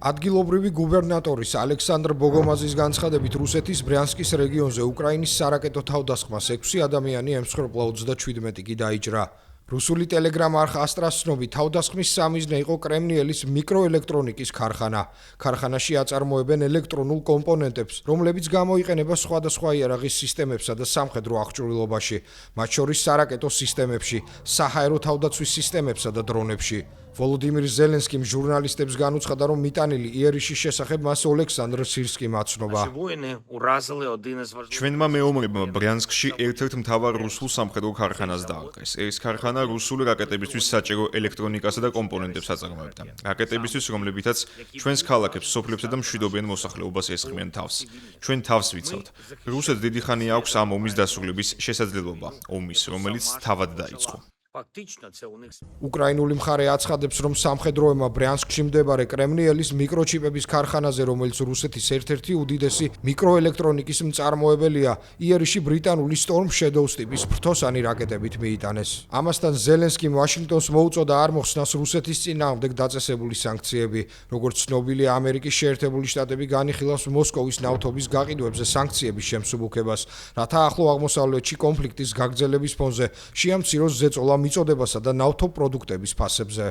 ადგილობრივი გუბერნატორის ალექსანდრ ბოგომაზის განცხადებით, რუსეთის ბრიანსკის რეგიონზე უკრაინის სარაკეტო თავდასხმას 6 ადამიანი ემსხვერპლა 37 კი დაიჭრა. რუსული ტელეგრამ არხ ასტრას ცნობით, თავდასხმის სამიზნე იყო კრემნიელის მიკროელექტრონიკის ქარხანა. ქარხანაში აწარმოებენ ელექტრონულ კომპონენტებს, რომლებიც გამოიყენება სხვადასხვა იარაღის სისტემებსა და სამხედრო აღჭურვილობაში, მათ შორის სარაკეტო სისტემებში, საჰაერო თავდაცვის სისტემებსა და დრონებში. ვოლოდიმირ ზელენსკიმ ჟურნალისტებს განუცხადა, რომ მიტანილი იერიშის შესახებ მას ოლექსანდრ სირსკიმ აცნობა. ჩვენმა მეომრებმა ბრიანსკში ერთ-ერთ მთავარ რუსულ სამხედრო ქარხანას დაალყეს. ეს ქარხანა რუსული რაკეტებისთვის საჭირო ელექტრონიკასა და კომპონენტებს აწარმოებდა. რაკეტებისთვის, რომლებითაც ჩვენს ქალაქებს, სოფლებსა და მშვიდობიან მოსახლეობას ესხმიან თავს. ჩვენ თავს ვიცავთ. რუსეთს დიდი ხანი აქვს ამ ომის დასრულების შესაძლებლობა, ომის, რომელიც თავად დაიწყო. უკრაინული მხარე აცხადებს, რომ სამხედროებმა ბრიანსკში მდებარე კრემნიელის მიკროჩიპების ქარხანაზე, რომელიც რუსეთის ერთ-ერთი უდიდესი მიკროელექტრონიკის მწარმოებელია, იერიში ბრიტანული Storm Shadows ტიპის ფრთოსანი რაკეტებით მიიტანეს. ამასთან ზელენსკიმ ვაშინგტონს მოუწოდა არ მოხსნას რუსეთის წინააღმდეგ დაწესებული სანქციები. როგორც ცნობილია, ამერიკის შეერთებული შტატები განიხილავს მოსკოვის ნავთობის გაყიდვებზე სანქციების შემსუბუქებას, რათა ახლო აღმოსავლეთში კონფლიქტის გაგრძელების ფონზე შეამციროს ზეწოლა მიწოდებასა და ნავთობ პროდუქტების ფასებზე.